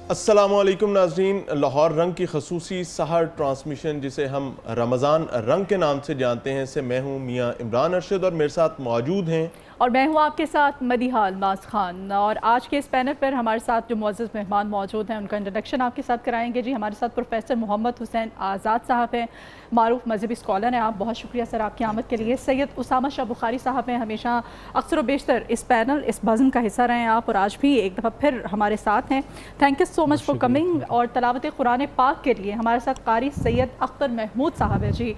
السلام علیکم ناظرین، لاہور رنگ کی خصوصی سحر ٹرانسمیشن جسے ہم رمضان رنگ کے نام سے جانتے ہیں سے میں ہوں میاں عمران ارشد اور میرے ساتھ موجود ہیں اور میں ہوں آپ کے ساتھ مدیحہ الماس خان۔ اور آج کے اس پینل پر ہمارے ساتھ جو معزز مہمان موجود ہیں ان کا انٹروڈکشن آپ کے ساتھ کرائیں گے۔ جی ہمارے ساتھ پروفیسر محمد حسین آزاد صاحب ہیں، معروف مذہبی اسکالر ہیں۔ آپ بہت شکریہ سر آپ کی آمد کے لیے۔ سید اسامہ شاہ بخاری صاحب ہیں، ہمیشہ اکثر و بیشتر اس پینل اس بزم کا حصہ رہے ہیں آپ، اور آج بھی ایک دفعہ پھر ہمارے ساتھ ہیں۔ Thank you so much for coming. اور تلاوت قرآن پاک کے لیے ہمارے ساتھ قاری سید اختر محمود صاحب ہیں جی،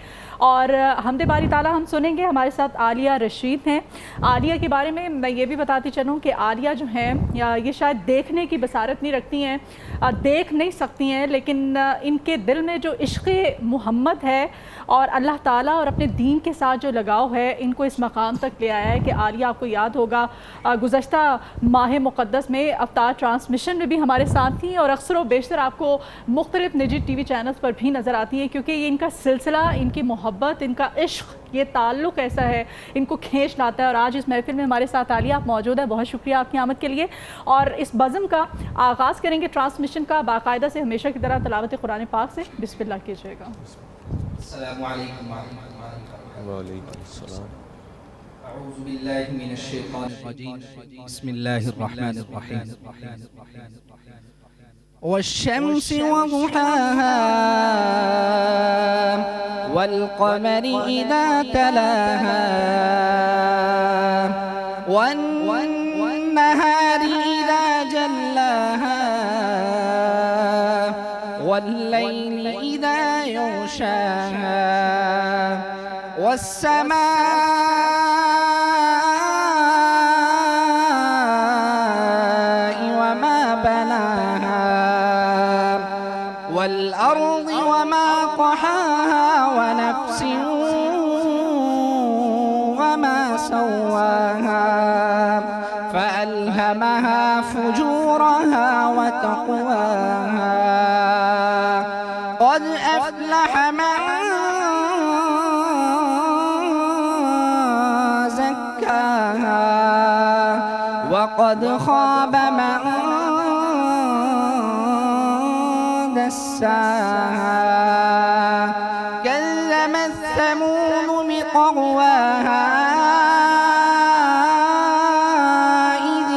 اور حمد باری تعالیٰ ہم سنیں گے۔ ہمارے ساتھ عالیہ رشید ہیں۔ عالیہ کے بارے میں یہ بھی بتاتی چلوں کہ عالیہ جو ہیں یہ شاید دیکھنے کی بصارت نہیں رکھتی ہیں، دیکھ نہیں سکتی ہیں، لیکن ان کے دل میں جو عشق محمد ہے اور اللہ تعالیٰ اور اپنے دین کے ساتھ جو لگاؤ ہے ان کو اس مقام تک لے آیا ہے کہ عالیہ آپ کو یاد ہوگا گزشتہ ماہ مقدس میں افطار ٹرانسمیشن میں بھی ہمارے ساتھ تھیں، اور اکثر و بیشتر آپ کو مختلف نجی ٹی وی چینلز پر بھی نظر آتی ہیں، کیونکہ یہ ان کا سلسلہ، ان کی محبت، ان کا عشق، یہ تعلق ایسا ہے ان کو کھینچ لاتا ہے۔ اور آج اس محفل میں ہمارے ساتھ عالیہ آپ موجود ہیں، بہت شکریہ آپ کی آمد کے لیے۔ اور اس بزم کا آغاز کریں گے ٹرانسمیشن کا باقاعدہ سے ہمیشہ کی طرح تلاوت قرآن پاک سے۔ بسم اللہ کیجیے گا۔ السلام علیکم ورحمۃ اللہ وبرکاتہ۔ وعلیکم السلام۔ اعوذ باللہ من الشیطان الرجیم، بسم اللہ الرحمن الرحیم۔ والشمس وضحاها والقمر إذا تلاها والنهار إذا جلاها والليل إذا يغشاها والسماء وما بناها والأرض وما طحاها ونفس وما سواها فألهمها فجورها وتقواها قد أفلح من زكاها وقد خاب من دساها كذبت ثمود بطغواها إذ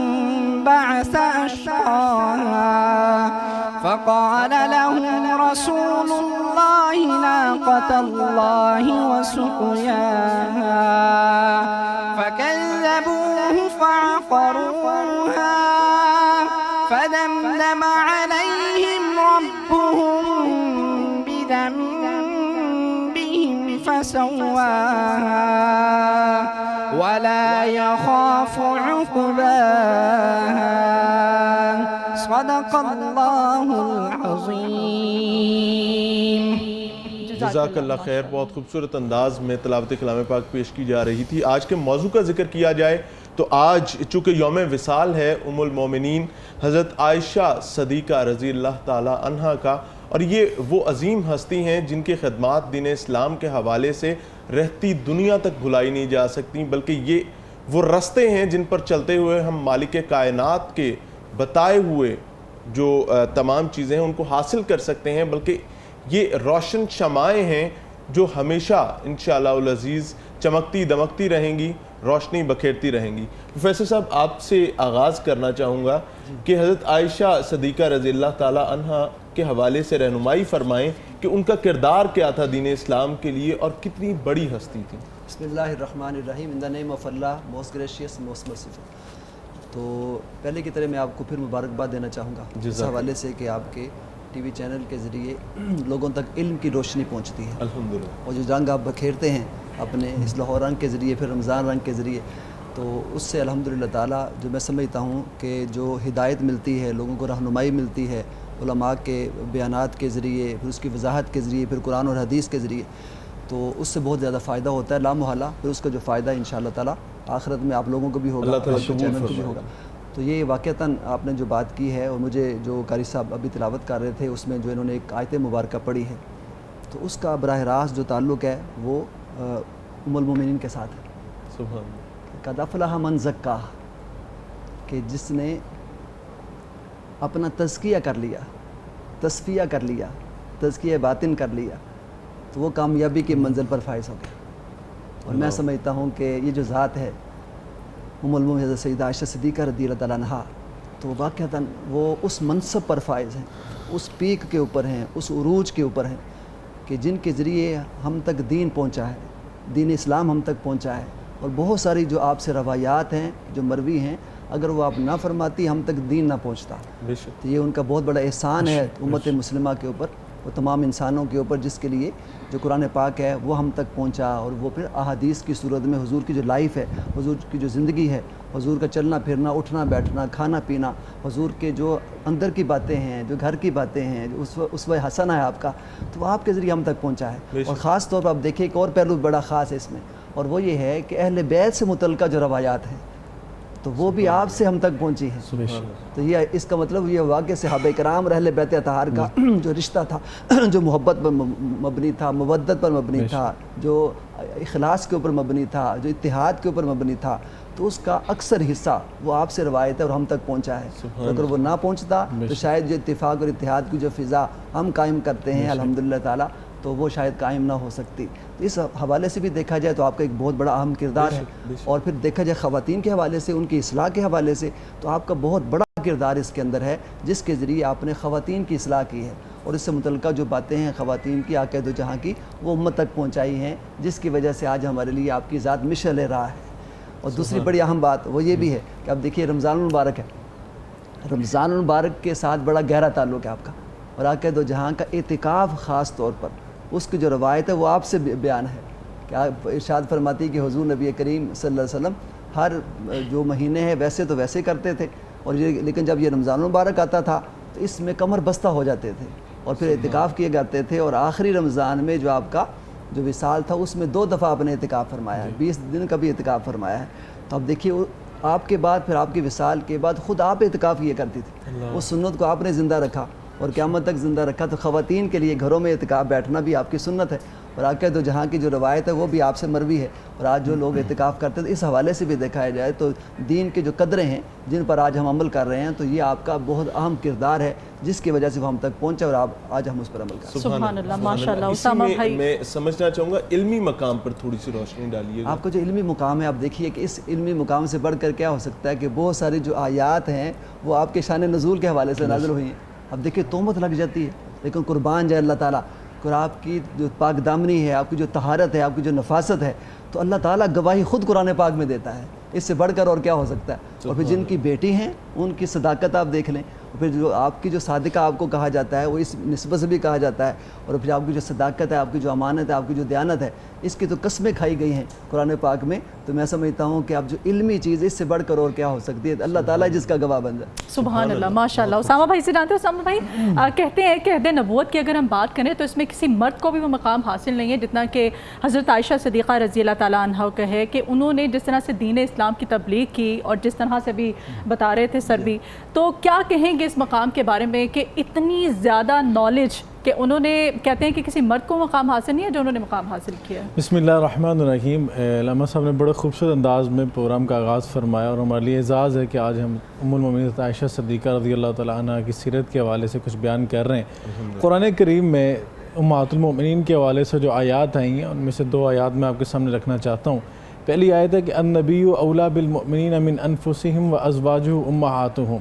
انبعث أشقاها فقال لهم رسول الله ناقة الله وسقياها فكذبوه فعقروها فدمدم عليهم ربهم بذنبهم فسواها ولا يخاف عقباها صدق اللہ العظیم۔ جزاک اللہ خیر۔ بہت خوبصورت انداز میں تلاوت کلام پاک پیش کی جا رہی تھی۔ آج کے موضوع کا ذکر کیا جائے تو آج چونکہ یوم وصال ہے ام المومنین حضرت عائشہ صدیقہ رضی اللہ تعالی عنہا کا، اور یہ وہ عظیم ہستی ہیں جن کی خدمات دین اسلام کے حوالے سے رہتی دنیا تک بھلائی نہیں جا سکتی، بلکہ یہ وہ رستے ہیں جن پر چلتے ہوئے ہم مالک کائنات کے بتائے ہوئے جو تمام چیزیں ہیں ان کو حاصل کر سکتے ہیں، بلکہ یہ روشن شمعیں ہیں جو ہمیشہ انشاءاللہ العزیز چمکتی دمکتی رہیں گی، روشنی بکھیرتی رہیں گی۔ پروفیسر صاحب آپ سے آغاز کرنا چاہوں گا کہ حضرت عائشہ صدیقہ رضی اللہ تعالی عنہا کے حوالے سے رہنمائی فرمائیں کہ ان کا کردار کیا تھا دین اسلام کے لیے اور کتنی بڑی ہستی تھی۔ بسم اللہ الرحمن الرحیم۔ In the name of Allah, most gracious most merciful. تو پہلے کی طرح میں آپ کو پھر مبارکباد دینا چاہوں گا اس حوالے سے کہ آپ کے ٹی وی چینل کے ذریعے لوگوں تک علم کی روشنی پہنچتی ہے، الحمدللہ، اور جو رنگ آپ بکھیرتے ہیں اپنے اس لاہور رنگ کے ذریعے، پھر رمضان رنگ کے ذریعے، تو اس سے الحمدللہ تعالیٰ جو میں سمجھتا ہوں کہ جو ہدایت ملتی ہے، لوگوں کو رہنمائی ملتی ہے علماء کے بیانات کے ذریعے، پھر اس کی وضاحت کے ذریعے، پھر قرآن اور حدیث کے ذریعے، تو اس سے بہت زیادہ فائدہ ہوتا ہے لامحالہ۔ پھر اس کا جو فائدہ انشاءاللہ تعالیٰ آخرت میں آپ لوگوں کو بھی ہوگا، اللہ تعالیٰ چینل کو بھی ہوگا۔ تو یہ واقعتاً آپ نے جو بات کی ہے، اور مجھے جو قاری صاحب ابھی تلاوت کر رہے تھے اس میں جو انہوں نے ایک آیت مبارکہ پڑھی ہے، تو اس کا براہ راست جو تعلق ہے وہ ام المومنین کے ساتھ ہے۔ سبحان اللہ۔ قد افلح من زکاہ، کہ جس نے اپنا تزکیہ کر لیا، تصفیہ کر لیا، تزکیہ باطن کر لیا، تو وہ کامیابی کی منزل پر فائز ہو گیا۔ اور میں سمجھتا ہوں کہ یہ جو ذات ہے ام المومنین حضرت سیدہ عائشہ صدیقہ رضی اللہ تعالیٰ عنہا، تو واقعتاً وہ اس منصب پر فائز ہیں، اس پیک کے اوپر ہیں، اس عروج کے اوپر ہیں کہ جن کے ذریعے ہم تک دین پہنچا ہے، دین اسلام ہم تک پہنچا ہے۔ اور بہت ساری جو آپ سے روایات ہیں جو مروی ہیں، اگر وہ آپ نہ فرماتی ہم تک دین نہ پہنچتا۔ تو یہ ان کا بہت بڑا احسان ہے امت مسلمہ کے اوپر، وہ تمام انسانوں کے اوپر، جس کے لیے جو قرآن پاک ہے وہ ہم تک پہنچا، اور وہ پھر احادیث کی صورت میں حضور کی جو لائف ہے، حضور کی جو زندگی ہے، حضور کا چلنا پھرنا، اٹھنا بیٹھنا، کھانا پینا، حضور کے جو اندر کی باتیں ہیں، جو گھر کی باتیں ہیں، جو اسوہ حسنہ ہے آپ کا، تو وہ آپ کے ذریعے ہم تک پہنچا ہے۔ اور خاص طور پر آپ دیکھیں ایک اور پہلو بڑا خاص ہے اس میں، اور وہ یہ ہے کہ اہل بیت سے متعلقہ جو روایات ہیں تو وہ بھی آپ سے ہم تک پہنچی ہیں۔ تو یہ اس کا مطلب یہ ہوا کہ صحابہ کرام اور اہل بیت اطہار کا جو رشتہ تھا، جو محبت پر مبنی تھا، مودت پر مبنی تھا، جو اخلاص کے اوپر مبنی تھا، جو اتحاد کے اوپر مبنی تھا، تو اس کا اکثر حصہ وہ آپ سے روایت ہے اور ہم تک پہنچا ہے۔ اگر وہ نہ پہنچتا تو شاید جو اتفاق اور اتحاد کی جو فضا ہم قائم کرتے ہیں الحمدللہ تعالیٰ، تو وہ شاید قائم نہ ہو سکتی۔ تو اس حوالے سے بھی دیکھا جائے تو آپ کا ایک بہت بڑا اہم کردار ہے، اور پھر دیکھا جائے خواتین کے حوالے سے، ان کی اصلاح کے حوالے سے، تو آپ کا بہت بڑا کردار اس کے اندر ہے، جس کے ذریعے آپ نے خواتین کی اصلاح کی ہے، اور اس سے متعلقہ جو باتیں ہیں خواتین کی عقائد و جہاں کی، وہ امت تک پہنچائی ہیں، جس کی وجہ سے آج ہمارے لیے آپ کی ذات مشعل راہ ہے۔ اور دوسری بڑی اہم بات وہ یہ بھی ہے کہ اب دیکھیے رمضان المبارک ہے، رمضان المبارک کے ساتھ بڑا گہرا تعلق ہے آپ کا، اور عقائد و جہاں کا اعتکاف خاص طور پر اس کی جو روایت ہے وہ آپ سے بیان ہے کہ آپ ارشاد فرماتی کہ حضور نبی کریم صلی اللہ علیہ وسلم ہر جو مہینے ہے ویسے تو ویسے کرتے تھے، اور یہ لیکن جب یہ رمضان المبارک آتا تھا تو اس میں کمر بستہ ہو جاتے تھے اور پھر اعتکاف کیے کرتے تھے، اور آخری رمضان میں جو آپ کا جو وصال تھا اس میں 2 دفعہ آپ نے اعتکاف فرمایا ہے، 20 دن کا بھی اعتکاف فرمایا ہے۔ تو اب دیکھیے آپ کے بعد پھر آپ کے وصال کے بعد خود آپ اعتکاف کیا کرتی تھی، اس سنت کو آپ نے زندہ رکھا اور قیامت تک زندہ رکھا۔ تو خواتین کے لیے گھروں میں اعتکاف بیٹھنا بھی آپ کی سنت ہے، اور عقائد و جہاں کی جو روایت ہے وہ بھی آپ سے مروی ہے، اور آج جو لوگ اعتکاف کرتے ہیں اس حوالے سے بھی دیکھا جائے تو دین کے جو قدریں ہیں جن پر آج ہم عمل کر رہے ہیں، تو یہ آپ کا بہت اہم کردار ہے، جس کی وجہ سے وہ ہم تک پہنچے اور آج ہم اس پر عمل کر رہے ہیں۔ سبحان اللہ، ماشاء اللہ۔ اسامہ بھائی، میں سمجھنا چاہوں گا علمی مقام پر تھوڑی سی روشنی ڈالیے۔ آپ کا جو علمی مقام ہے، آپ دیکھیے کہ اس علمی مقام سے بڑھ کر کیا ہو سکتا ہے کہ بہت ساری جو آیات ہیں وہ آپ کے شان نزول کے حوالے سے نازل ہوئی ہیں۔ اب دیکھیے تہمت لگ جاتی ہے، لیکن قربان جائے اللہ تعالیٰ، اور آپ کی جو پاک دامنی ہے، آپ کی جو طہارت ہے، آپ کی جو نفاست ہے، تو اللہ تعالیٰ گواہی خود قرآن پاک میں دیتا ہے، اس سے بڑھ کر اور کیا ہو سکتا ہے۔ اور پھر جن کی بیٹی ہیں ان کی صداقت آپ دیکھ لیں، اور پھر جو آپ کی جو صادقہ آپ کو کہا جاتا ہے وہ اس نسبت سے بھی کہا جاتا ہے، اور پھر آپ کی جو صداقت ہے، آپ کی جو امانت ہے، آپ کی جو دیانت ہے، اس کی تو قسمیں کھائی گئی ہیں قرآن پاک میں۔ تو میں سمجھتا ہوں کہ اب جو علمی چیز اس سے بڑھ کر اور کیا ہو سکتی ہے، اللہ تعالیٰ جس کا گواہ بن جائے۔ سبحان اللہ، ماشاء اللہ۔ اسامہ بھائی سے جانتے ہیں، اسامہ بھائی کہتے ہیں کہ عہد نبوت کی اگر ہم بات کریں تو اس میں کسی مرد کو بھی وہ مقام حاصل نہیں ہے جتنا کہ حضرت عائشہ صدیقہ رضی اللہ تعالیٰ عنہ کا ہے، کہ انہوں نے جس طرح سے دین اسلام کی تبلیغ کی اور جس طرح سے بھی بتا رہے تھے سر بھی، تو کیا کہیں گے اس مقام کے بارے میں کہ اتنی زیادہ نالج کہ انہوں نے کہتے ہیں کہ کسی مرد کو مقام حاصل نہیں ہے جو انہوں نے مقام حاصل کیا ہے۔ بسم اللہ الرحمن الرحیم۔ علامہ صاحب نے بڑے خوبصورت انداز میں پروگرام کا آغاز فرمایا، اور ہمارے لیے اعزاز ہے کہ آج ہم ام المومنین عائشہ صدیقہ رضی اللہ تعالیٰ عنہ کی سیرت کے حوالے سے کچھ بیان کر رہے ہیں۔ قرآن کریم میں امہات المؤمنین کے حوالے سے جو آیات آئی ہیں ان میں سے 2 آیات میں آپ کے سامنے رکھنا چاہتا ہوں۔ پہلی آیت ہے کہ النبی اولیٰ بالمؤمنین من انفسہم وازواجہ امہاتہم،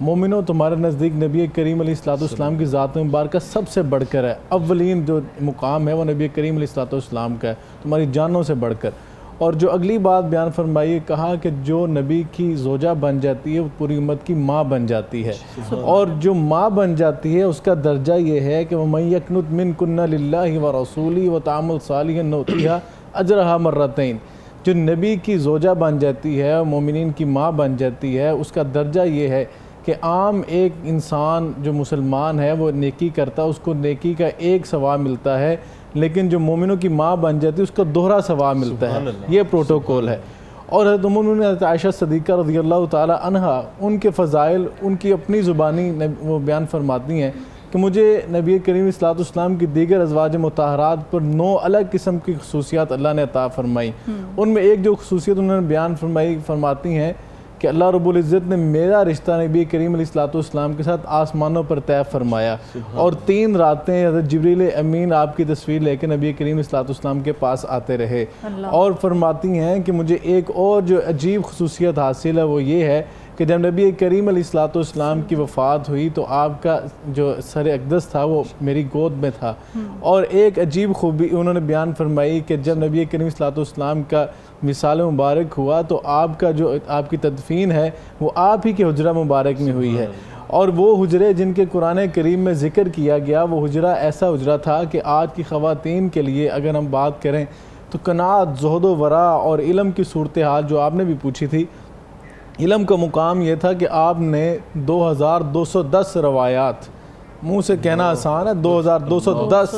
مومنوں تمہارے نزدیک نبی کریم علیہ السلام کی ذات مبارکہ سب سے بڑھ کر ہے، اولین جو مقام ہے وہ نبی کریم علیہ السلام کا ہے، تمہاری جانوں سے بڑھ کر۔ اور جو اگلی بات بیان فرمائی، کہا کہ جو نبی کی زوجہ بن جاتی ہے وہ پوری امت کی ماں بن جاتی ہے، اور جو ماں بن جاتی ہے اس کا درجہ یہ ہے کہ وَمَن يَقْنُتْ مِنْكُنَّ لِلَّهِ وَرَسُولِهِ وَتَعْمَلْ صَالِحًا نُؤْتِهَا أَجْرَهَا مرتين۔ جو نبی کی زوجہ بن جاتی ہے، مومنین کی ماں بن جاتی ہے، اس کا درجہ یہ ہے کہ عام ایک انسان جو مسلمان ہے وہ نیکی کرتا ہے، اس کو نیکی کا 1 ثواب ملتا ہے، لیکن جو مومنوں کی ماں بن جاتی ہے اس کا 2 ثواب ملتا ہے۔ یہ پروٹوکول ہے۔ اور حضرت ام المؤمنین حضرت عائشہ صدیقہ رضی اللہ تعالی عنہ، ان کے فضائل ان کی اپنی زبانی وہ بیان فرماتی ہیں کہ مجھے نبی کریم صلی اللہ علیہ وسلم کی دیگر ازواج مطہرات پر 9 الگ قسم کی خصوصیات اللہ نے عطا فرمائی۔ ان میں ایک جو خصوصیت انہوں نے بیان فرماتی ہیں کہ اللہ رب العزت نے میرا رشتہ نبی کریم علیہ الصلوۃ والسلام کے ساتھ آسمانوں پر طے فرمایا، اور 3 راتیں حضرت جبریل امین آپ کی تصویر لے کے نبی کریم علیہ الصلوۃ والسلام کے پاس آتے رہے، اور فرماتی ہیں کہ مجھے ایک اور جو عجیب خصوصیت حاصل ہے وہ یہ ہے کہ جب نبی کریم علیہ الصلوۃ والسلام کی وفات ہوئی تو آپ کا جو سر اقدس تھا وہ میری گود میں تھا، اور ایک عجیب خوبی انہوں نے بیان فرمائی کہ جب نبی کریم علیہ الصلوۃ والسلام کا وصال مبارک ہوا تو آپ کا جو آپ کی تدفین ہے وہ آپ ہی کے حجرہ مبارک میں ہوئی ہے، اور وہ حجرے جن کے قرآن کریم میں ذکر کیا گیا وہ حجرہ ایسا حجرہ تھا کہ آج کی خواتین کے لیے اگر ہم بات کریں تو قناعت، زہد و ورع اور علم کی صورتحال جو آپ نے بھی پوچھی تھی، علم کا مقام یہ تھا کہ آپ نے 2210 روایات، منہ سے کہنا آسان ہے، 2210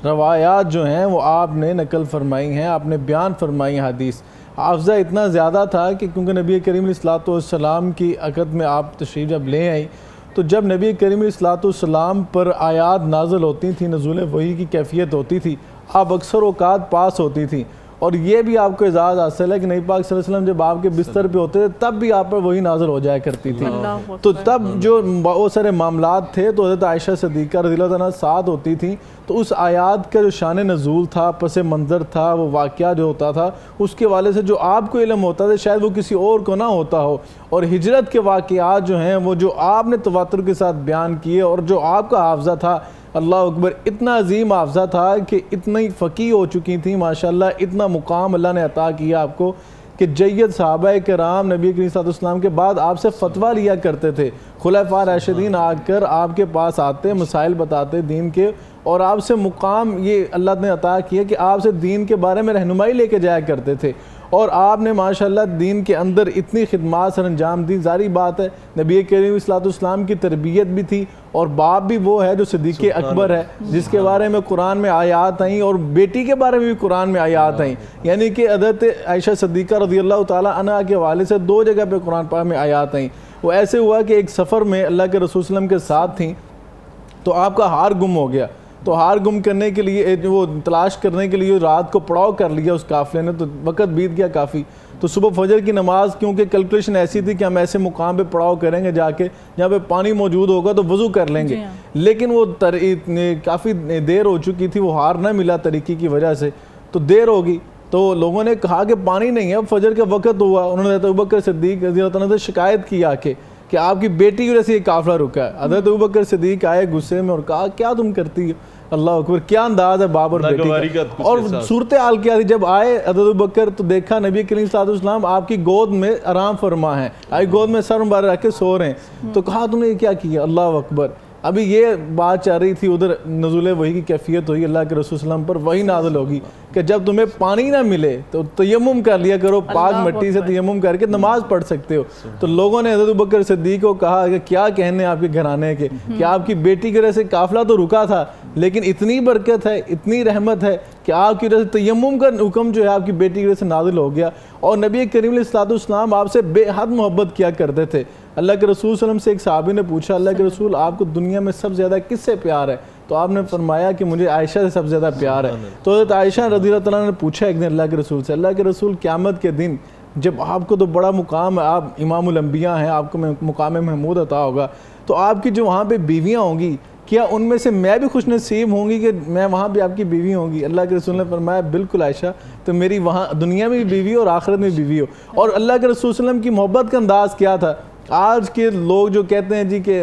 روایات جو ہیں وہ آپ نے نقل فرمائی ہیں، آپ نے بیان فرمائی ہیں حدیث۔ حافظہ اتنا زیادہ تھا کہ کیونکہ نبی کریم علیہ الصلوۃ والسلام کی عقد میں آپ تشریف جب لے آئیں تو جب نبی کریم علیہ الصلوۃ والسلام پر آیات نازل ہوتی تھیں، نزول وحی کی کیفیت ہوتی تھی، آپ اکثر اوقات پاس ہوتی تھیں، اور یہ بھی آپ کو اعزاز حاصل ہے کہ نبی پاک صلی اللہ علیہ وسلم جب آپ کے بستر پہ ہوتے تھے تب بھی آپ پر وہی نازل ہو جایا کرتی تھی، تو تب جو بہت سارے معاملات تھے تو حضرت عائشہ صدیقہ رضی اللہ عنہا ساتھ ہوتی تھیں، تو اس آیات کا جو شان نزول تھا، پس منظر تھا، وہ واقعہ جو ہوتا تھا اس کے والے سے جو آپ کو علم ہوتا تھا شاید وہ کسی اور کو نہ ہوتا ہو، اور ہجرت کے واقعات جو ہیں وہ جو آپ نے تواتر کے ساتھ بیان کیے، اور جو آپ کا حافظہ تھا، اللہ اکبر، اتنا عظیم حافظہ تھا کہ اتنی فقیہ ہو چکی تھیں ماشاءاللہ، اتنا مقام اللہ نے عطا کیا آپ کو کہ جید صحابہ کرام نبی کریم صلی اللہ علیہ وسلم کے بعد آپ سے فتویٰ لیا کرتے تھے، خلفاء راشدین آ کر آپ کے پاس آتے، مسائل بتاتے دین کے، اور آپ سے مقام یہ اللہ نے عطا کیا کہ آپ سے دین کے بارے میں رہنمائی لے کے جایا کرتے تھے، اور آپ نے ماشاءاللہ دین کے اندر اتنی خدمات سر انجام دی۔ ظاہری بات ہے نبی کریم علیہ الصلوۃ والسلام کی تربیت بھی تھی، اور باپ بھی وہ ہے جو صدیق اکبر ہے جس کے بارے میں قرآن میں آیات آئیں، اور بیٹی کے بارے میں بھی قرآن میں آیات آئیں، یعنی کہ حضرت عائشہ صدیقہ رضی اللہ تعالیٰ عنہا کے حوالے سے 2 جگہ پہ قرآن پاک میں آیات آئیں۔ وہ ایسے ہوا کہ ایک سفر میں اللہ کے رسول صلی اللہ علیہ وسلم کے ساتھ تھیں تو آپ کا ہار گم ہو گیا، تو ہار گم کرنے کے لیے وہ تلاش کرنے کے لیے رات کو پڑاؤ کر لیا اس قافلے نے، تو وقت بیت گیا کافی، تو صبح فجر کی نماز کیونکہ کیلکولیشن ایسی تھی کہ ہم ایسے مقام پہ پڑاؤ کریں گے جا کے جہاں پہ پانی موجود ہوگا تو وضو کر لیں گے، لیکن وہ کافی دیر ہو چکی تھی، وہ ہار نہ ملا طریقے کی وجہ سے، تو دیر ہوگی، تو لوگوں نے کہا کہ پانی نہیں ہے، اب فجر کا وقت ہوا، انہوں نے حضرت ابوبکر صدیق رضی اللہ عنہ سے شکایت کی آ کے کہ آپ کی بیٹی کی وجہ سے یہ قافلہ رکا ہے۔ حضرت ابوبکر صدیق آئے غصے میں اور کہا کیا تم کرتی ہو، اللہ اکبر، کیا انداز ہے باپ اور بیٹی کا، اور صورتحال کیا تھی جب آئے حضرت ابوبکر تو دیکھا نبی کریم صلی اللہ علیہ وسلم آپ کی گود میں آرام فرما ہیں، آئی گود میں سر مبارک رکھ کے سو رہے ہیں، تو کہا تم نے کیا کیا، اللہ اکبر۔ ابھی یہ بات چل رہی تھی، ادھر نزول وحی کی کیفیت ہوئی، اللہ کے رسول صلی اللہ علیہ وسلم پر وحی نازل ہوگی کہ جب تمہیں پانی نہ ملے تو تیمم کر لیا کرو، پاک مٹی سے تیمم کر کے نماز پڑھ سکتے ہو۔ تو لوگوں نے حضرت ابوبکر صدیق کو کہا کہ کیا کہنے آپ کے گھرانے کے کہ آپ کی بیٹی کی وجہ سے قافلہ تو رکا تھا لیکن اتنی برکت ہے، اتنی رحمت ہے کہ آپ کی وجہ سے تیمم کا حکم جو ہے آپ کی بیٹی کی وجہ سے نازل ہو گیا، اور نبی کریم علیہ الصلوۃ والسلام آپ سے بے حد محبت کیا کرتے تھے۔ اللہ کے رسول صلی اللہ علیہ وسلم سے ایک صحابی نے پوچھا اللہ کے رسول آپ کو دنیا میں سب سے زیادہ کس سے پیار ہے، تو آپ نے فرمایا کہ مجھے عائشہ سے سب سے زیادہ پیار ہے۔ تو حضرت عائشہ رضی اللہ تعالیٰ نے پوچھا ایک دن اللہ کے رسول سے، اللہ کے رسول قیامت کے دن جب آپ کو تو بڑا مقام ہے، آپ امام الانبیاء ہیں، آپ کو مقام محمود عطا ہوگا، تو آپ کی جو وہاں پہ بیویاں ہوں گی کیا ان میں سے میں بھی خوش نصیب ہوں گی کہ میں وہاں بھی آپ کی بیوی ہوں گی؟ اللہ کے رسول نے فرمایا بالکل عائشہ، تو میری وہاں دنیا میں بھی بیوی ہو اور آخرت میں بیوی ہو۔ اور اللہ کے رسول صلی اللہ علیہ وسلم کی محبت کا انداز کیا تھا؟ آج کے لوگ جو کہتے ہیں جی کہ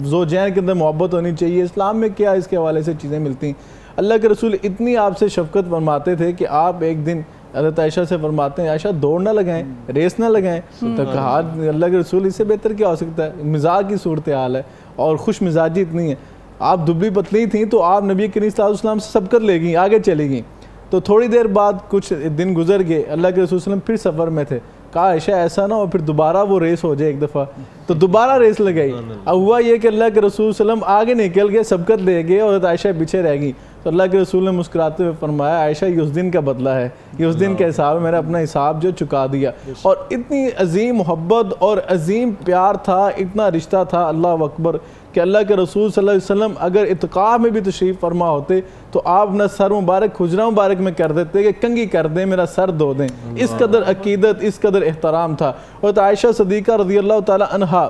زوجین کے اندر محبت ہونی چاہیے، اسلام میں کیا اس کے حوالے سے چیزیں ملتی ہیں؟ اللہ کے رسول اتنی آپ سے شفقت فرماتے تھے کہ آپ ایک دن حضرت عائشہ سے فرماتے ہیں عائشہ دوڑ نہ لگائیں، ریس نہ لگائیں، تو کہا اللہ کے رسول اس سے بہتر کیا ہو سکتا ہے، مزاج کی صورتحال ہے اور خوش مزاجی اتنی ہے، آپ دبلی پتلی تھیں تو آپ نبی کریم صلی اللہ علیہ وسلم سے سبقت لے گئیں، آگے چلی گئیں، تو تھوڑی دیر بعد کچھ دن گزر گئے، اللہ کے رسول صلی اللہ علیہ وسلم پھر سفر میں تھے، کہا عائشہ ایسا نہ ہو پھر دوبارہ وہ ریس ہو جائے ایک دفعہ، تو دوبارہ ریس لگائی۔ اب ہوا یہ کہ اللہ کے رسول صلی اللہ علیہ وسلم آگے نکل گئے، سبقت لے گئے اور عائشہ پیچھے رہ گئی، تو اللہ کے رسول نے مسکراتے ہوئے فرمایا عائشہ یہ اس دن کا بدلہ ہے، یہ اس دن کا حساب ہے، میں نے اپنا حساب جو چکا دیا. اور اتنی عظیم محبت اور عظیم پیار تھا، اتنا رشتہ تھا، اللہ اکبر، کہ اللہ کے رسول صلی اللہ علیہ وسلم اگر اتقاء میں بھی تشریف فرما ہوتے تو آپ اپنا سر مبارک حجرہ مبارک میں کر دیتے کہ کنگھی کر دیں، میرا سر دھو دیں. اس قدر عقیدت، اس قدر احترام تھا. اور عائشہ صدیقہ رضی اللہ تعالی عنہا،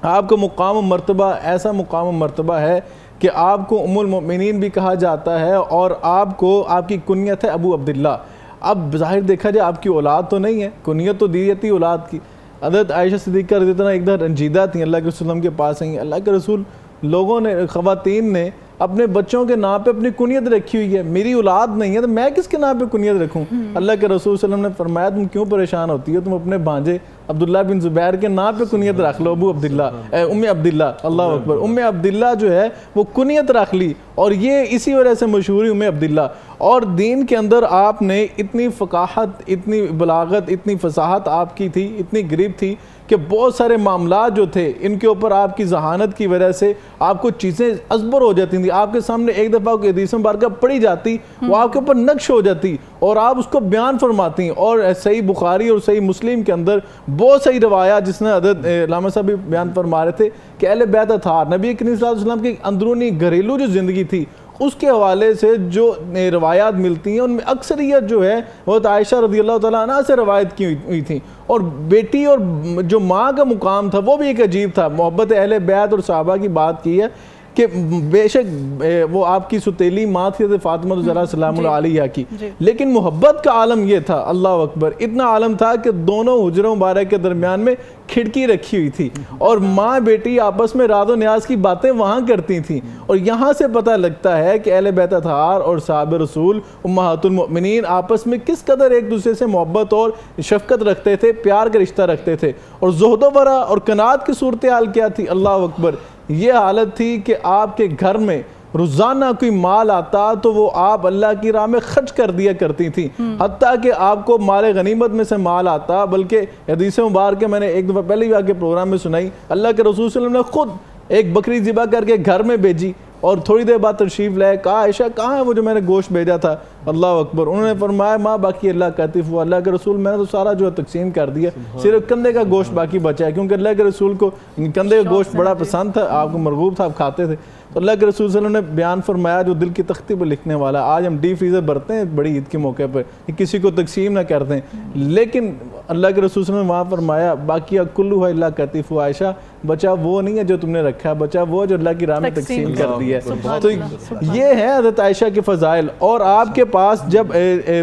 آپ کو مقام و مرتبہ، ایسا مقام و مرتبہ ہے کہ آپ کو ام المؤمنین بھی کہا جاتا ہے، اور آپ کو آپ کی کنیت ہے ابو عبداللہ. اب ظاہر دیکھا جائے آپ کی اولاد تو نہیں ہے، کنیت تو دی جاتی اولاد کی. حضرت عائشہ صدیقہ رضی اللہ عنہا ایک دفعہ رنجیدہ تھیں، اللہ کے رسول کے پاس آئیں. اللہ کے رسول، لوگوں نے، خواتین نے اپنے بچوں کے نام پہ اپنی کنیت رکھی ہوئی ہے، میری اولاد نہیں ہے تو میں کس کے نام پہ کنیت رکھوں؟ اللہ کے رسول صلی اللہ علیہ وسلم نے فرمایا تم کیوں پریشان ہوتی ہو، تم اپنے بھانجے عبداللہ بن زبیر کے نام پہ کنیت رکھ لو، ابو عبداللہ، ام عبداللہ. اللہ اکبر. ام عبداللہ جو ہے وہ کنیت رکھ لی، اور یہ اسی وجہ سے مشہور ہے ام عبداللہ. اور دین کے اندر آپ نے اتنی فقاہت، اتنی بلاغت، اتنی فصاحت آپ کی تھی، اتنی گریب تھی کہ بہت سارے معاملات جو تھے ان کے اوپر آپ کی ذہانت کی وجہ سے آپ کو چیزیں ازبر ہو جاتی تھیں. آپ کے سامنے ایک دفعہ کوئی حدیث مبارکہ پڑھی جاتی، وہ آپ کے اوپر نقش ہو جاتی اور آپ اس کو بیان فرماتی. اور صحیح بخاری اور صحیح مسلم کے اندر بہت صحیح روایات، جس نے حضرت علامہ صاحب بھی بیان فرما رہے تھے کہ اہل بیت اطہار، نبی کریم صلی اللہ علیہ وسلم کی اندرونی گھریلو جو زندگی تھی اس کے حوالے سے جو روایات ملتی ہیں ان میں اکثریت جو ہے وہ عائشہ رضی اللہ تعالیٰ عنہ سے روایت کی ہوئی تھی. اور بیٹی اور جو ماں کا مقام تھا وہ بھی ایک عجیب تھا. محبت اہل بیت اور صحابہ کی بات کی ہے کہ بے شک وہ آپ کی ستیلی ماں تھی فاطمہ الزہرا سلام اللہ علیہا کی، لیکن محبت کا عالم یہ تھا، اللہ اکبر، اتنا عالم تھا کہ دونوں حجروں مبارک کے درمیان میں کھڑکی رکھی ہوئی تھی اور ماں بیٹی آپس میں راز و نیاز کی باتیں وہاں کرتی تھیں. اور یہاں سے پتہ لگتا ہے کہ اہل بیت اطہار اور صحابہ رسول امہات المؤمنین آپس میں کس قدر ایک دوسرے سے محبت اور شفقت رکھتے تھے، پیار کا رشتہ رکھتے تھے. اور زہد و ورع اور قناعت کی صورتحال کیا تھی؟ اللہ اکبر. یہ حالت تھی کہ آپ کے گھر میں روزانہ کوئی مال آتا تو وہ آپ اللہ کی راہ میں خرچ کر دیا کرتی تھی، حتیٰ کہ آپ کو مال غنیمت میں سے مال آتا. بلکہ حدیث مبارکہ میں نے ایک دفعہ پہلے بھی آگے پروگرام میں سنائی، اللہ کے رسول صلی اللہ علیہ وسلم نے خود ایک بکری ذبح کر کے گھر میں بھیجی اور تھوڑی دیر بعد تشریف لائے. کہا عائشہ کہاں ہے وہ جو میں نے گوشت بھیجا تھا؟ اللہ اکبر. انہوں نے فرمایا ماں باقی اللہ کاتف ہوا، اللہ کے رسول میں نے تو سارا جو ہے تقسیم کر دیا، صرف کندھے کا گوشت باقی بچا ہے، کیونکہ اللہ کے رسول کو کندھے کا گوشت بڑا پسند تھا، آپ کو مرغوب تھا، آپ کھاتے تھے. تو اللہ کے رسول صلی اللہ علیہ وسلم نے بیان فرمایا جو دل کی تختی پر لکھنے والا. آج ہم ڈی فریزر بھرتے ہیں بڑی عید کے موقع پر کہ کسی کو تقسیم نہ کر دیں، لیکن اللہ کے رسول صلی اللہ علیہ وسلم نے وہاں فرمایا باقیہ کلھا الا کتف ہوا، عائشہ بچا وہ نہیں ہے جو تم نے رکھا ہے، بچا وہ جو اللہ کی راہ میں تقسیم کر دی ہے. تو یہ ہے حضرت عائشہ کے فضائل. اور آپ کے پاس جب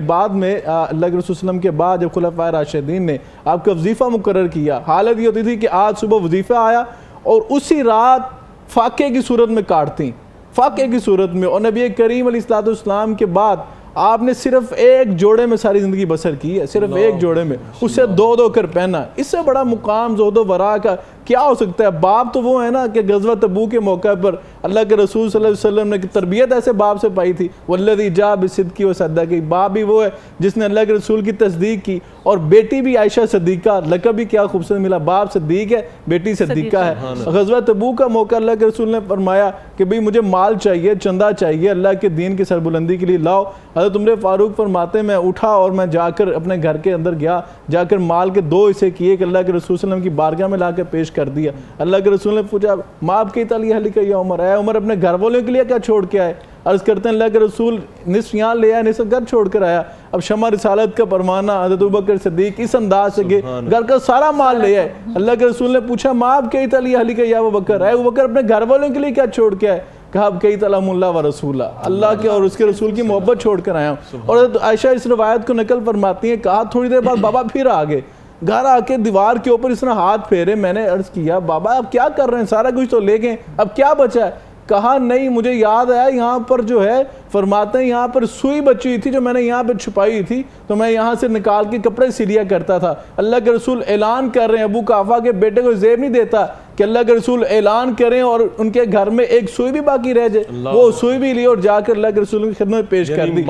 بعد میں اللہ کے رسول صلی اللہ علیہ وسلم کے بعد جب خلفائے راشدین نے آپ کا وظیفہ مقرر کیا، حالت یہ ہوتی تھی کہ آج صبح وظیفہ آیا اور اسی رات فاقے کی صورت میں کاٹتی، فاقے کی صورت میں. اور نبی کریم علیہ السلام کے بعد آپ نے صرف ایک جوڑے میں ساری زندگی بسر کی ہے، صرف ایک جوڑے میں، اسے دو کر پہنا. اس سے بڑا مقام زہد و ورع کا کیا ہو سکتا ہے؟ باپ تو وہ ہے نا کہ غزوہ تبوک کے موقع پر اللہ کے رسول صلی اللہ علیہ وسلم نے تربیت ایسے باپ سے پائی تھی، والذی جاء بالصدق وصدق. باپ بھی وہ ہے جس نے اللہ کے رسول کی تصدیق کی. اور بیٹی بھی عائشہ صدیقہ، لقب بھی کیا خوبصورت ملا، باپ صدیق ہے، بیٹی صدیقہ ہے. غزوہ تبوک کا موقع اللہ کے رسول نے فرمایا کہ بھئی مجھے مال چاہیے، چندہ چاہیے، اللہ کے دین کی سربلندی کے لیے لاؤ. حضرت عمر فاروق فرماتے میں اٹھا اور میں جا کر اپنے گھر کے اندر گیا، جا کر مال کے 2 حصے کیے کہ اللہ کے رسول صلی اللہ علیہ وسلم کی بارگاہ میں لا کے پیش کر دیا. اللہ کے رسول نے پوچھا ماں آپ کی تعالی اہلک یا عمر، اے عمر اپنے گھر والوں کے لیے کیا چھوڑ کے آئے؟ عرض کرتے ہیں اللہ کے رسول نصف یہاں لے آیا، نصف گھر چھوڑ کر آیا. اب شمع رسالت کا فرمانا حضرت ابوبکر صدیق اس انداز سے کہ گھر کا سارا مال لے آئے. اللہ کے رسول نے پوچھا ماں آپ کی تعالی اہلک یا ابوبکر، اے ابوبکر اپنے گھر والوں کے لیے کیا چھوڑ کے آئے؟ کہا اب کئی تعلم اللہ و رسولہ، اللہ کے اور اس کے رسول کی محبت چھوڑ کر آیا ہوں. اور عائشہ اس روایت کو نقل فرماتی ہیں، کہا تھوڑی دیر بعد بابا پھر آگے، گھر آ کے دیوار کے اوپر اس نے ہاتھ پھیرے. میں نے عرض کیا بابا آپ کیا کر رہے ہیں، سارا کچھ تو لے گئے، اب کیا بچا ہے؟ کہا نہیں مجھے یاد آیا یہاں پر جو ہے فرماتے ہیں یہاں پر سوئی بچی ہوئی تھی جو میں نے یہاں پہ چھپائی تھی، تو میں یہاں سے نکال کے کپڑے سلیا کرتا تھا. اللہ کے رسول اعلان کر رہے ہیں، ابو قحافہ کے بیٹے کو زیب نہیں دیتا کہ اللہ کے رسول اعلان کریں اور ان کے گھر میں ایک سوئی بھی باقی رہ جائے، وہ سوئی بھی لی اور جا کر اللہ کے رسول کی خدمت میں پیش کر دی.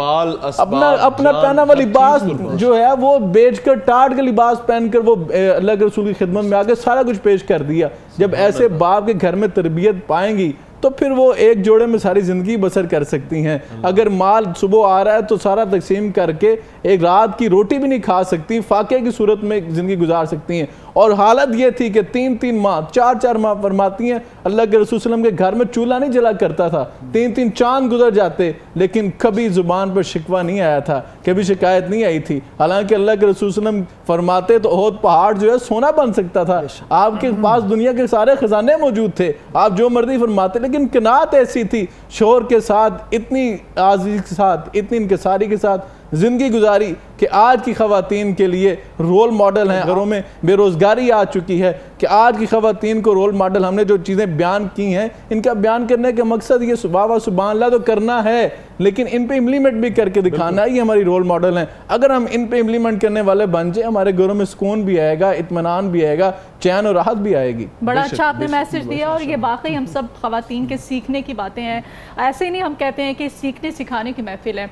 اپنا پہنا ہوا لباس جو ہے وہ بیچ کر ٹاٹ کے لباس پہن کر وہ اللہ کے رسول کی خدمت میں آ کے سارا کچھ پیش کر دیا. جب ایسے باپ کے گھر میں تربیت پائیں گی تو پھر وہ ایک جوڑے میں ساری زندگی بسر کر سکتی ہیں. اگر مال صبح آ رہا ہے تو سارا تقسیم کر کے ایک رات کی روٹی بھی نہیں کھا سکتی, فاقے کی صورت میں زندگی گزار سکتی ہیں. اور حالت یہ تھی کہ 3 ماہ 4 ماہ فرماتی ہیں اللہ کے رسول صلی اللہ علیہ وسلم کے گھر میں چولہا نہیں جلا کرتا تھا, 3 چاند گزر جاتے, لیکن کبھی زبان پر شکوہ نہیں آیا تھا, کبھی شکایت نہیں آئی تھی. حالانکہ اللہ کے رسول صلی اللہ علیہ وسلم فرماتے تو احد پہاڑ جو ہے سونا بن سکتا تھا. آپ کے پاس دنیا کے سارے خزانے موجود تھے, آپ جو مرضی فرماتے, لیکن قناعت ایسی تھی, شوہر کے ساتھ اتنی عاجزی کے ساتھ, اتنی انکساری کے ساتھ زندگی گزاری کہ آج کی خواتین کے لیے رول ماڈل ہیں. گھروں میں بے روزگاری آ چکی ہے کہ آج کی خواتین کو رول ماڈل, ہم نے جو چیزیں بیان کی ہیں ان کا بیان کرنے کا مقصد یہ سبحان اللہ تو کرنا ہے, لیکن ان پہ امپلیمنٹ بھی کر کے دکھانا ہے. یہ ہماری رول ماڈل ہیں. اگر ہم ان پہ امپلیمنٹ کرنے والے بن جائیں, ہمارے گھروں میں سکون بھی آئے گا, اطمینان بھی آئے گا, چین اور راحت بھی آئے گی. بڑا اچھا آپ نے میسج دیا, اور یہ واقعی ہم سب خواتین کے سیکھنے کی باتیں ہیں. ایسے ہی نہیں ہم کہتے ہیں کہ سیکھنے سکھانے کی محفل ہے,